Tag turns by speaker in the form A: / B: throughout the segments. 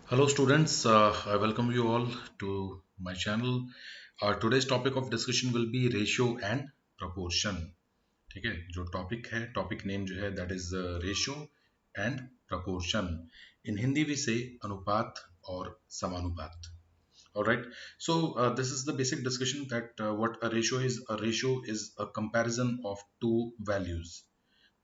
A: Hello students, I welcome you all to my channel. Today's topic of discussion will be ratio and proportion. ठीक है, जो topic है, topic name जो है that is ratio and proportion. In Hindi we say अनुपात और समानुपात. All right. So this is the basic discussion that what a ratio is. A ratio is a comparison of two values.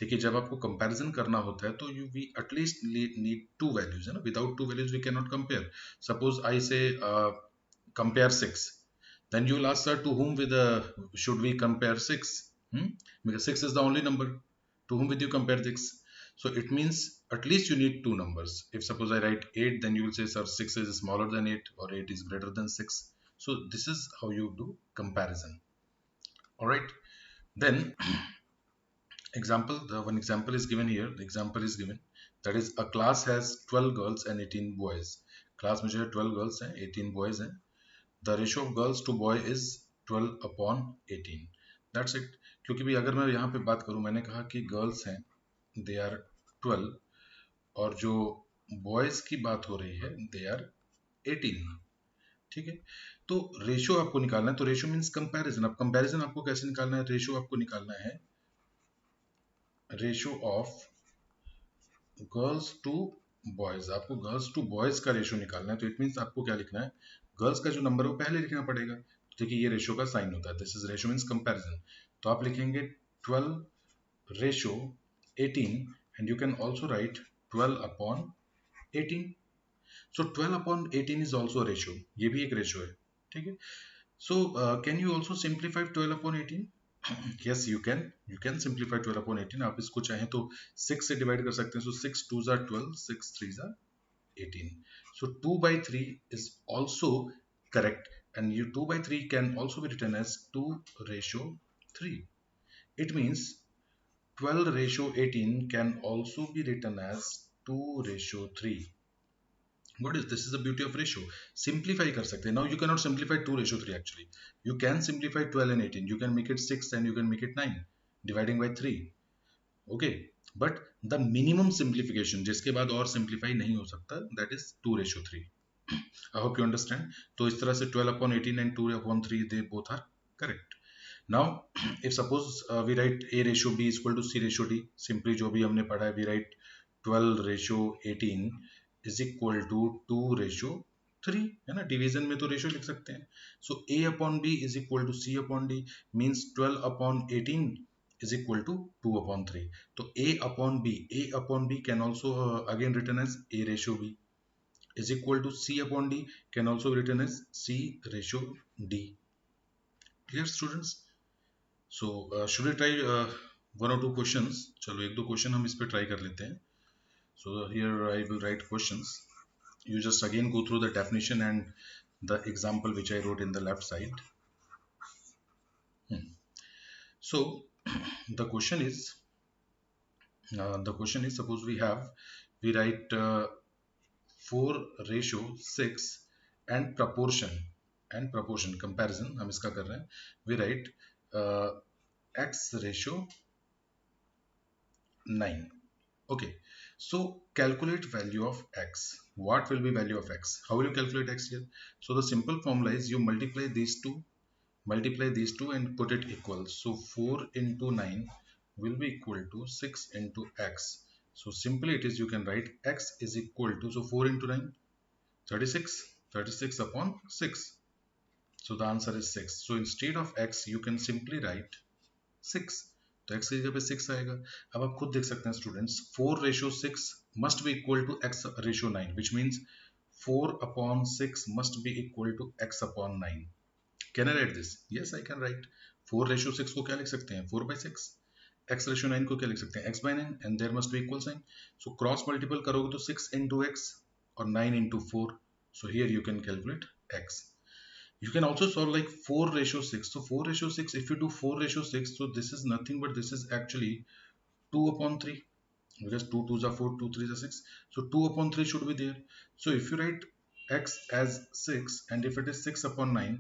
A: देखिए जब आपको comparison करना होता है तो you we at least need two values है ना. Without two values we can not compare. Suppose I say compare 6, then you will ask, sir, to whom with should we compare 6? Because 6 is the only number. To whom with you compare 6? So it means at least you need two numbers. If suppose I write 8, then you will say, sir, 6 is smaller than 8 or 8 is greater than 6. So this is how you do comparison. All right. Then example, the one example is given here. The example is given, that is a class has 12 girls and 18 boys. Class में जो है 12 girls हैं, 18 boys हैं. The ratio of girls to boy is 12 upon 18. That's it. क्योंकि भी अगर मैं यहाँ पे बात करूँ, मैंने कहा कि girls हैं, they are 12, और जो boys की बात हो रही है, they are 18. ठीक है. तो रेशियो आपको निकालना है. तो रेशियो मीन्स कंपैरिजन. अब कंपैरिजन आपको कैसे निकालना है? रेशियो आपको निकालना है ratio of girls to boys. आपको गर्ल्स टू बॉयज का रेशियो निकालना है. तो इट मीन्स आपको क्या लिखना है? गर्ल्स का जो नंबर है वो पहले लिखना पड़ेगा. देखिए ये रेशियो का साइन होता है. This is ratio means comparison. तो आप लिखेंगे 12 ratio 18 and you can also right 12 upon 18. So 12 upon 18 is also ratio. ये भी एक रेशियो है. ठीक है. So can you also simplify 12 upon 18? yes you can simplify 12 upon 18. आप इसको चाहें तो 6 से डिवाइड कर सकते हैं. So 6 2s are 12, 6 3s are 18. So 2 by 3 is also correct, and you 2 by 3 can also be written as 2 ratio 3. It means 12 ratio 18 can also be written as 2 ratio 3. What is this? Is the beauty of ratio. Simplify कर सकते हैं. Now you cannot simplify 2 ratio 3 actually. You can simplify 12 and 18. You can make it 6 and you can make it 9 dividing by 3. Okay. But the minimum simplification जिसके बाद और simplify नहीं हो सकता, that is 2 ratio 3. I hope you understand. तो इस तरह से 12 upon 18 and 2 upon 3 they both are correct. Now if suppose we write A ratio B is equal to C ratio D, simply जो भी हमने पढ़ा है, we write 12 ratio 18 is equal to 2 ratio 3, है ना. डिवीजन में तो रेशियो लिख सकते हैं. So a upon b is equal to c upon d means 12 upon 18 is equal to 2 upon 3. तो a upon b can also again written as a ratio b is equal to c upon d can also written as c ratio d. Clear students? So should we try one और two questions? चलो एक दो question हम इस पे try कर लेते हैं. So here I will write questions. You just again go through the definition and the example which I wrote in the left side. So the question is suppose we write 4 ratio 6 and proportion comparison हम इसका कर रहे हैं. We write x ratio 9. Okay, so calculate value of x. What will be value of x? How will you calculate x here? So the simple formula is you multiply these two and put it equal. So 4 into 9 will be equal to 6 into x. So simply it is, you can write x is equal to, so 4 into 9 36 upon 6. So the answer is 6. So instead of x you can simply write 6. तो x की जगह पे 6 आएगा. अब आप खुद देख सकते हैं students, 4 ratio 6 must be equal to x ratio 9, which means 4 upon 6 must be equal to x upon 9. Can I write this? Yes I can write. 4 ratio 6 को क्या लिख सकते हैं? 4 by 6. x रेशियो 9 को क्या लिख सकते हैं? x by 9, and there must be equal sign. So cross multiple करोगे तो 6 into x और 9 into 4. So here you can calculate x. You can also solve like 4 ratio 6. So 4 ratio 6, if you do 4 ratio 6, so this is nothing but this is actually 2 upon 3, because 2 2s are 4, 2 3s are 6. So 2 upon 3 should be there. So if you write x as 6 and if it is 6 upon 9,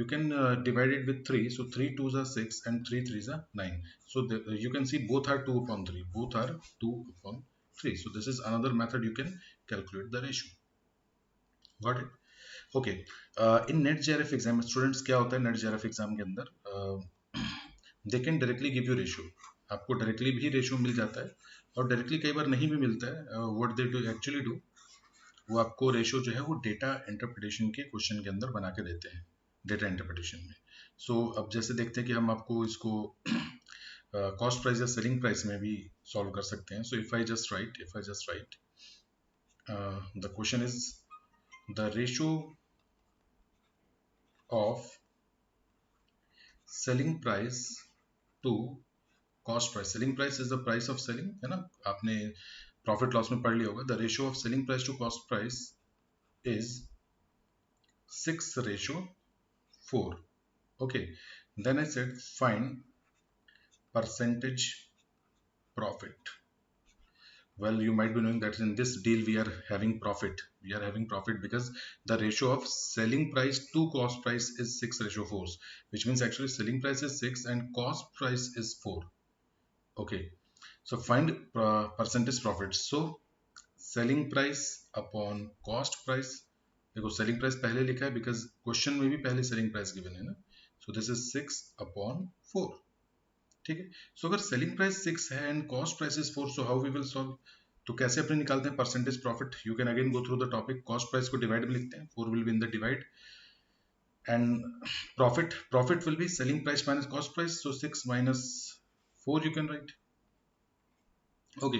A: you can divide it with 3. So 3 2s are 6 and 3 3s are 9. So you can see both are 2 upon 3. Both are 2 upon 3. So this is another method you can calculate the ratio. Got it? Okay, in net JRF exam students, क्या होता है net JRF exam के अंदर, they can directly give you ratio, आपको directly भी ratio मिल जाता है और डायरेक्टली कई बार नहीं भी मिलता है। What they do actually do, वो आपको रेशियो जो है वो डेटा इंटरप्रिटेशन के क्वेश्चन के अंदर बना के देते हैं, डेटा इंटरप्रिटेशन में। सो अब जैसे देखते हैं कि हम आपको इसको कॉस्ट प्राइस या सेलिंग प्राइस में भी सॉल्व कर सकते हैं। So if I just write the question is the ratio of selling price to cost price, selling price is the price of selling, है ना, आपने प्रॉफिट लॉस में पढ़ लिया होगा। The ratio of selling price to cost price is 6:4. Okay, then I said find percentage profit. Well, you might be knowing that in this deal we are having profit. We are having profit because the ratio of selling price to cost price is 6:4, which means actually selling price is 6 and cost price is 4. Okay, so find percentage profit. So selling price upon cost price, देखो selling price पहले लिखा है because question में भी पहले selling price given है ना, so this is 6/4. ठीक है, सो अगर सेलिंग प्राइस 6 है and cost price is 4, so how we will solve, तो कैसे अपने निकालते हैं percentage profit? You can again go through the topic, cost price को डिवाइड में लिखते हैं, 4 will be in the divide and profit will be selling price minus cost price, so 6 minus 4 you can write. Okay,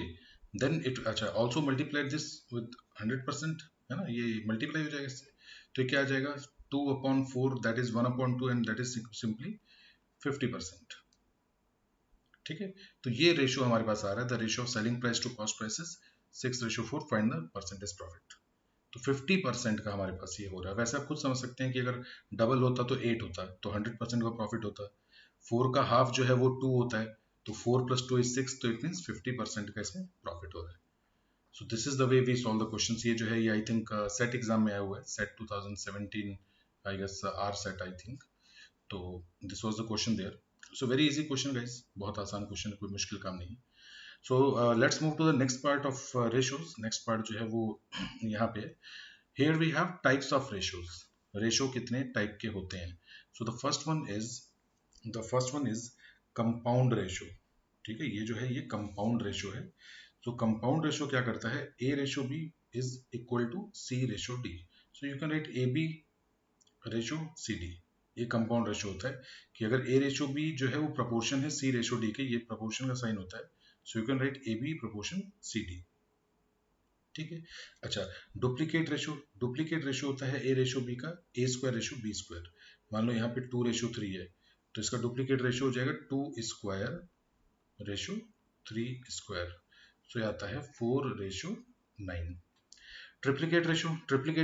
A: then it, अच्छा, also multiply this with 100%, है ना, ये multiply हो जाएगा इससे, तो क्या आ जाएगा 2/4, that is 1/2 and that is simply 50%। ठीक है, तो ये रेशियो हमारे पास आ रहा है, the ratio of selling price to cost price is 6:4, find the percentage profit. तो 50% का हमारे पास ये हो रहा है। वैसे आप खुद समझ सकते हैं कि अगर डबल होता तो 8 होता, तो 100% का प्रॉफिट होता। 4 का हाफ जो है वो 2 होता है, तो 4 + 2 = 6, तो इट मीन्स 50% का इसमें प्रॉफिट हो रहा है। So this is the way we solve the questions. ये जो है ये आई थिंक सेट एग्जाम में आया हुआ है, set 2017 I guess, or set I think, तो this was the question there. So very easy question guys, बहुत आसान क्वेश्चन है, कोई मुश्किल काम नहीं है। So let's move to the next part of ratios. Next part जो है वो यहाँ पे, here we have types of ratios. Ratio कितने टाइप के होते हैं? So the first one is compound ratio. ठीक है, ये जो है ये कंपाउंड रेशियो है। सो कंपाउंड रेशियो क्या करता है, A ratio B is equal to C ratio D. So you can write A B ratio C D. ये कंपाउंड रेशियो होता है कि अगर ए रेशियो बी जो है वो प्रोपोर्शन है सी रेशियो डी के, ये प्रोपोर्शन का साइन होता है, so you can write A B proportion C D. ठीक है, अच्छा, डुप्लीकेट रेशियो होता है ए रेशियो बी का ए स्क्वायर रेशियो बी स्क्वायर। मान लो यहाँ पे 2:3 है, तो इसका डुप्लीकेट रेशियो हो जाएगा 2 स्क्वायर रेशियो 3 स्क्वायर, सो ये आता है 4:9। Triplicate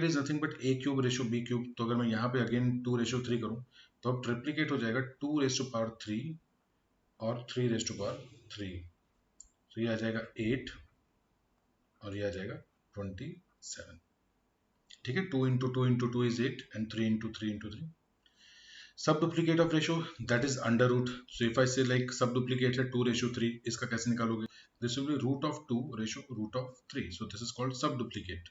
A: is nothing but A cube ratio B cube. तो अगर मैं यहाँ पे अगेन 2:3 करूँ, तो अब ट्रिप्लीकेट हो जाएगा 2⁻³ और 3⁻3, तो ये आ जाएगा 8 और ये आ जाएगा 27। ठीक है, 2 × 2 × 2 is 8 and 3 × 3 × 3। Subduplicate of ratio that is under root. So if I say like subduplicate है 2:3, इसका कैसे निकालोगे? This will be √2 ratio √3, so this is called subduplicate.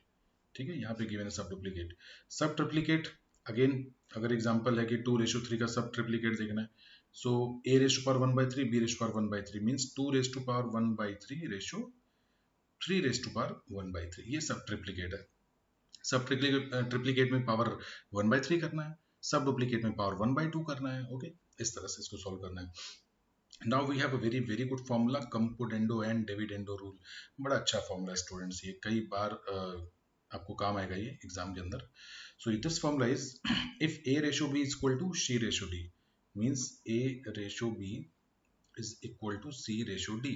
A: ठीक है, यहाँ पे गिवन है सब डुप्लीकेट। सब ट्रिप्लीकेट, अगेन अगर एग्जांपल है कि 2:3 का सब ट्रिप्लीकेट देखना है, सो a⁻⁴ b⁻⁴ मींस 2⁻⁴ रेशियो 3⁻⁴ ये सब ट्रिप्लीकेट है। सब ट्रिप्लीकेट में पावर 1/3 करना है, सब डुप्लीकेट में पावर 1/2 करना है। ओके, इस तरह से इसको सॉल्व करना है। Now we have a very very good formula, componendo and dividendo rule. बड़ा अच्छा फॉर्मूला स्टूडेंट्स, ये कई बार आपको काम आएगा ये एग्जाम के अंदर। So this formula is if a ratio b is equal to c ratio d, means a ratio b is equal to c ratio d,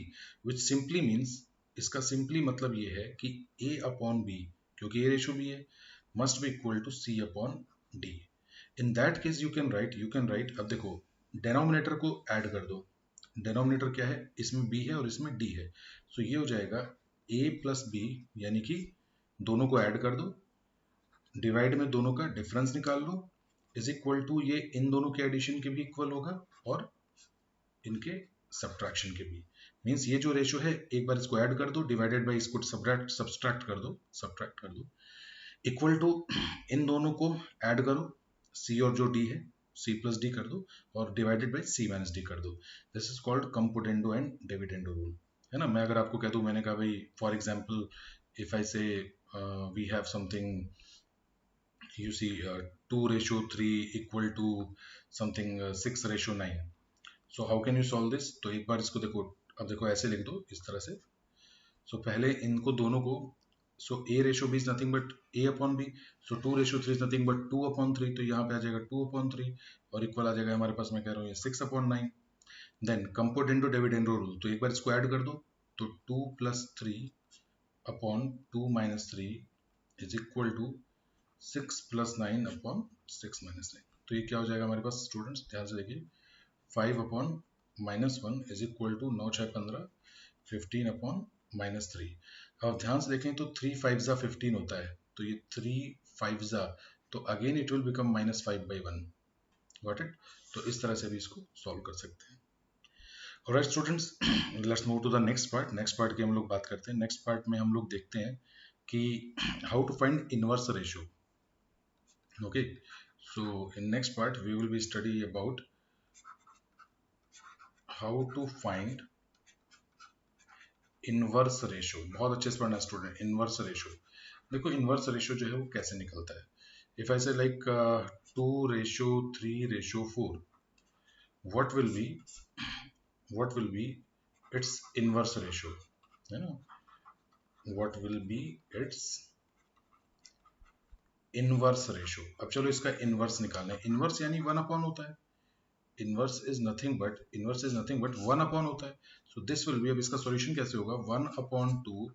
A: which simply means, इसका सिंपली मतलब ये है कि a/b, क्योंकि a रेशियो b है, must be equal to c/d। In that case you can write, अब देखो denominator को ऐड कर दो। डेनोमिनेटर क्या है, इसमें b है और इसमें d है, सो ये हो जाएगा a + b, यानी कि दोनों को ऐड कर दो, डिवाइड में दोनों का डिफरेंस निकाल लो, इज इक्वल टू ये इन दोनों के एडिशन के भी इक्वल होगा और इनके सब्ट्रैक्शन के भी। मींस ये जो रेशियो है एक बार इसको ऐड कर दो, डिवाइडेड बाय इसको सब्ट्रैक्ट कर दो, इक्वल टू इन दोनों को ऐड करो, सी और जो डी है सी प्लस डी कर दो और divided by C minus D कर दो. This is called componendo and dividendo rule. है ना. मैं अगर आपको कह दूं, मैंने कहा भाई for example if I say we have something you see 2:3 equal to something 6:9. So how can you solve this? तो एक बार इसको देखो, अब देखो ऐसे लिख दो इस तरह से. So पहले इनको दोनों को, so a ratio b is nothing but a upon b, so 2:3 is nothing but 2/3, तो यहाँ पे आ जाएगा 2/3 और इक्वल आ जाएगा हमारे पास, मैं कह रहा हूँ ये 6/9. देन कंपोटेंडो डिविडेंडो रूल, तो एक बार इसको ऐड कर दो, तो 2 + 3 upon 2 - 3 is equal to 6 + 9 upon 6 - 9. तो ये क्या हो जाएगा हमारे पास स्टूडेंट्स, ध्यान से देखिए, 5/-1 इज इक्वल टू 9 × 6 = 15, 15/-3. अब ध्यान से देखें तो 3 5 ज़ा 15 होता है, तो ये 3 5 ज़ा, तो again it will become -5/1. Got it. तो इस तरह से भी इसको सॉल्व कर सकते हैं. Alright students, let's move to the next part. Next part की हम लोग बात करते हैं. नेक्स्ट पार्ट में हम लोग देखते हैं कि how to find inverse ratio. Okay, so in next part we will be study about how to find inverse ratio. बहुत अच्छे से पढ़ना स्टूडेंट. inverse ratio, देखो inverse ratio जो है वो कैसे निकलता है. if I say like 2:3:4, what will be its inverse ratio, है ना. what will be its inverse ratio. अब चलो इसका inverse निकालना है. inverse यानी 1/, होता है. इनवर्स इज नथिंग बट 1/, होता है. सो दिस विल बी, अब इसका सॉल्यूशन कैसे होगा, 1/2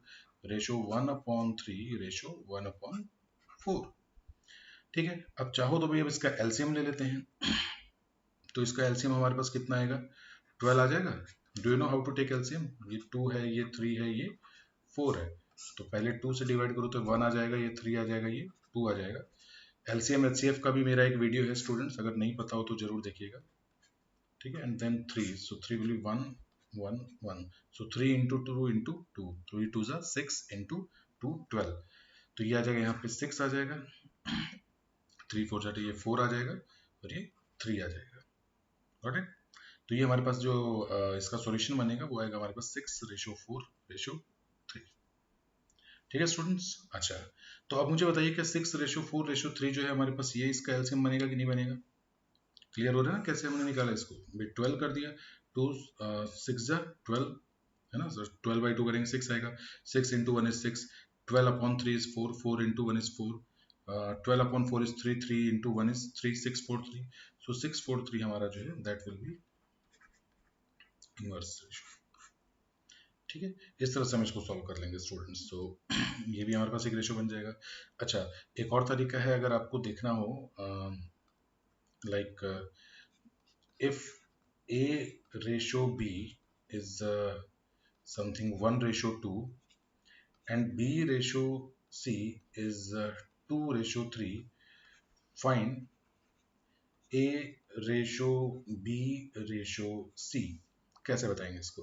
A: रेशो 1/3 रेशो 1/4. ठीक है. अब चाहो तो भाई अब इसका एलसीएम ले लेते हैं. तो इसका एलसीएम हमारे पास कितना आएगा, 12 आ जाएगा. Do you know how to take LCM. ये 2 है, ये 3 है, ये 4 है. तो पहले 2 से डिवाइड करो तो 1 आ जाएगा, ये 3 आ जाएगा, ये 2 आ जाएगा. एलसीएम एचसीएफ का भी मेरा एक वीडियो है स्टूडेंट्स, अगर नहीं पता हो तो जरूर देखिएगा. ठीक है. And then 3, so 3 will be 1 1 1, so 3 × 2 × 2, 3 2 ज़ा 6 × 2 12. तो ये आ जाएगा यहाँ पे 6 आ जाएगा, 3 4 ज़ा ये 4 आ जाएगा और ये 3 आ जाएगा. Got it. तो ये हमारे पास जो इसका सॉल्यूशन बनेगा वो आएगा हमारे पास 6:4:3. ठीक है स्टूडेंट्स. अच्छा, तो अब मुझे बताइए कि 6:4:3 जो है हमारे पास, ये इसका एलसीएम बनेगा कि नहीं बनेगा. क्लियर हो रहा है ना कैसे हमने निकाला इसको. 12 कर दिया, 2 6 ज़ा 12, है ना. 12/2 करेंगे 6 आएगा. 6 × 1 is 6, 12/3 is 4, 4 × 1 is 4, 12/4 is 3, 3 × 1 is 3, 643. so 643 हमारा जो है that will be inverse ratio. ठीक है. इस तरह से हम इसको सॉल्व कर लेंगे स्टूडेंट्स. तो ये भी हमारे पास एक रेशियो बन जाएगा. अच्छा, एक और तरीका है अगर आपको देखना हो, like if A ratio B is something 1:2 and B ratio C is 2:3, find A ratio B ratio C. कैसे बताएंगे इसको.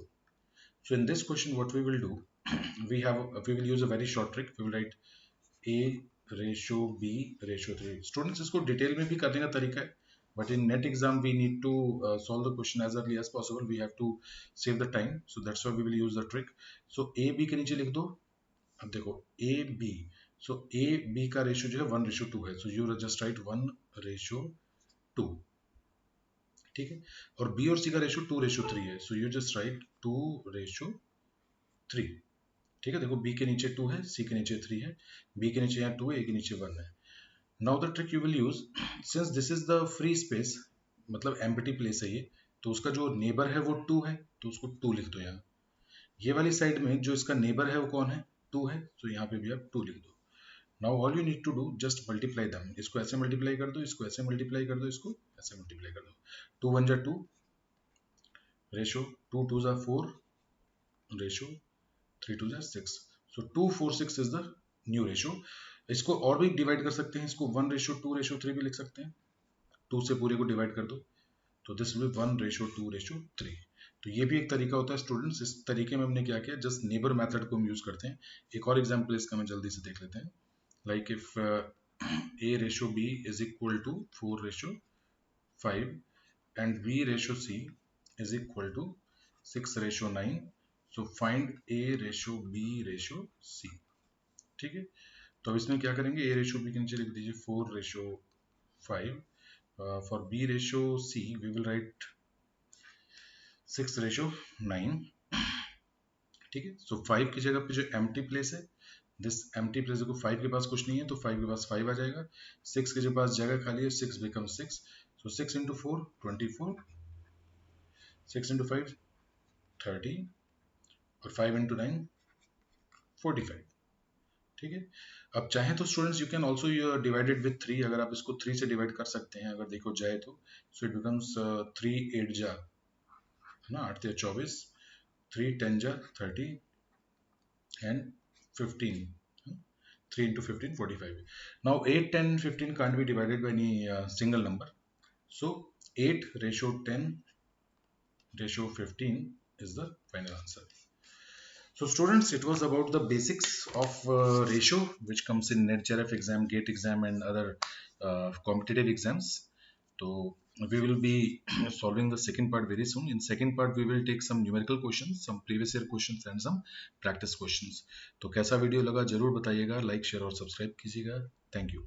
A: So in this question what we will do, we will use a very short trick. We will write A ratio B ratio 3. Students, इसको detail में भी करने का तरीका है, but in net exam we need to solve the question as early as possible. We have to save the time, so that's why we will use the trick. So a b के नीचे लिख दो. अब देखो a b, so a b का ratio जो है 1:2 है, so you just write 1:2. ठीक है. और b और c का रेशियो 2:3 है, so you just write 2:3. ठीक है. देखो b के नीचे 2 है, c के नीचे 3 है, b के नीचे यहाँ 2 है, a के नीचे 1 है. Now the trick you will use, since this is the free space, मतलब empty place है ये, तो उसका जो नेबर है वो 2 है, तो उसको 2 लिख दो यहाँ. ये वाली साइड में जो इसका नेबर है वो कौन है, 2 है, तो यहाँ पे भी आप 2 लिख दो. Now all you need to do, just multiply them. इसको ऐसे मल्टीप्लाई कर दो, इसको ऐसे मल्टीप्लाई कर दो, इसको ऐसे मल्टीप्लाई कर दो. 2 1 ज़ा 2 रेशो 2 2 ज़ा 4 रेशो 3 2 ज़ा 6. So 2 4 6 is the new ratio. इसको और भी डिवाइड कर सकते हैं, इसको 1:2:3 भी लिख सकते हैं. 2 से पूरे को डिवाइड कर दो, तो दिस विल 1:2:3. तो ये भी एक तरीका होता है स्टूडेंट्स. इस तरीके में हमने क्या किया, जस्ट नेबर मेथड को हम यूज करते हैं. एक और एग्जांपल इसका मैं जल्दी से देख लेते हैं. like if A ratio B is equal to 4 ratio 5 and B ratio C is equal to 6 ratio 9, so find A ratio B ratio C. ठीक है, तो अब इसमें क्या करेंगे, A ratio B के नीचे लिख दीजिए 4 ratio 5. For B ratio C we will write 6 ratio 9. ठीक है, सो 5 की जगह पे जो एम्प्टी प्लेस है, दिस एम्प्टी प्लेस, देखो 5 के पास कुछ नहीं है तो 5 के पास 5 आ जाएगा. 6 के जो पास जगह खाली है 6 बिकम 6, सो 6 इंटू 4 24, 6 इंटू 5 30 और 5 इंटू 9 45. ठीक है, अब चाहे तो students you can also divided with 3, अगर आप इसको 3 से डिवाइड कर सकते हैं अगर देखो जाए तो, सो इट बिकम्स 3 8 जा, है ना, 8 24, 3 10 जा 30 and 15. 3 into 15 45. Now 8 10 15 can't be divided by any single number, so 8 ratio 10 ratio 15 is the final answer. So students, it was about the basics of ratio which comes in NET/JRF exam, GATE exam and other competitive exams. So we will be solving the second part very soon. In second part we will take some numerical questions, some previous year questions and some practice questions. तो कैसा video लगा जरूर बताइएगा, like share और subscribe कीजिएगा. Thank you.